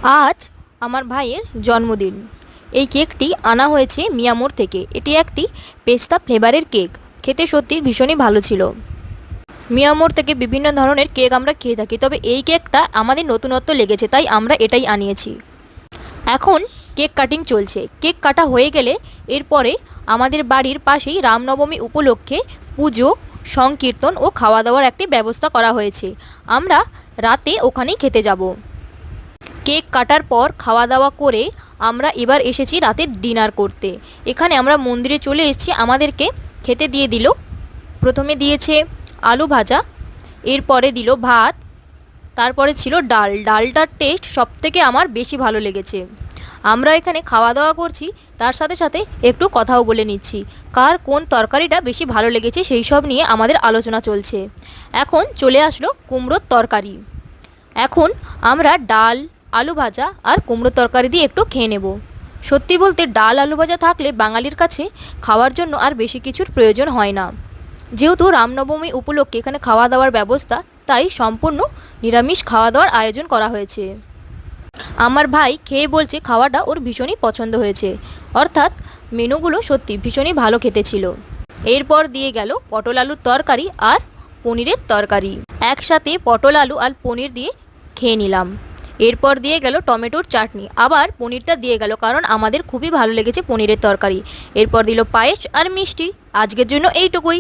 আজ আমার ভাইয়ের জন্মদিন। এই কেকটি আনা হয়েছে মিয়ামোর থেকে। এটি একটি পেস্তা ফ্লেভারের কেক। খেতে সত্যি ভীষণই ভালো ছিল। মিয়ামোর থেকে বিভিন্ন ধরনের কেক আমরা খেয়ে থাকি, তবে এই কেকটা আমাদের নতুনত্ব লেগেছে, তাই আমরা এটাই আনিয়েছি। এখন কেক কাটিং চলছে। কেক কাটা হয়ে গেলে এরপরে আমাদের বাড়ির পাশেই রামনবমী উপলক্ষে পুজো, সংকীর্তন ও খাওয়া দাওয়ার একটি ব্যবস্থা করা হয়েছে। আমরা রাতে ওখানেই খেতে যাব। কেক কাটার পর খাওয়া দাওয়া করে আমরা এবার এসেছি রাতের ডিনার করতে। এখানে আমরা মন্দিরে চলে এসেছি। আমাদেরকে খেতে দিয়ে দিল। প্রথমে দিয়েছে আলু ভাজা, এরপরে দিল ভাত, তারপরে ছিল ডাল। ডালটার টেস্ট সবথেকে আমার বেশি ভালো লেগেছে। আমরা এখানে খাওয়া দাওয়া করছি, তার সাথে সাথে একটু কথাও বলে নিচ্ছি। কার কোন তরকারিটা বেশি ভালো লেগেছে সেই সব নিয়ে আমাদের আলোচনা চলছে। এখন চলে আসলো কুমড়োর তরকারি। এখন আমরা ডাল, আলু ভাজা আর কুমড়ো তরকারি দিয়ে একটু খেয়ে নেব। সত্যি বলতে ডাল আলু ভাজা থাকলে বাঙালির কাছে খাওয়ার জন্য আর বেশি কিছুর প্রয়োজন হয় না। যেহেতু রামনবমী উপলক্ষে এখানে খাওয়া দাওয়ার ব্যবস্থা, তাই সম্পূর্ণ নিরামিষ খাওয়া দাওয়ার আয়োজন করা হয়েছে। আমার ভাই খেয়ে বলছে খাওয়াটা ওর ভীষণই পছন্দ হয়েছে, অর্থাৎ মেনুগুলো সত্যি ভীষণই ভালো খেতে ছিল। এরপর দিয়ে গেল পটল আলুর তরকারি আর পনিরের তরকারি। একসাথে পটল আলু আর পনির দিয়ে খেয়ে নিলাম। এরপর দিয়ে গেল টমেটোর চাটনি, আবার পনিরটা দিয়ে গেল কারণ আমাদের খুবই ভালো লেগেছে পনিরের তরকারি। এরপর দিল পায়েস আর মিষ্টি। আজকের জন্য এইটুকুই।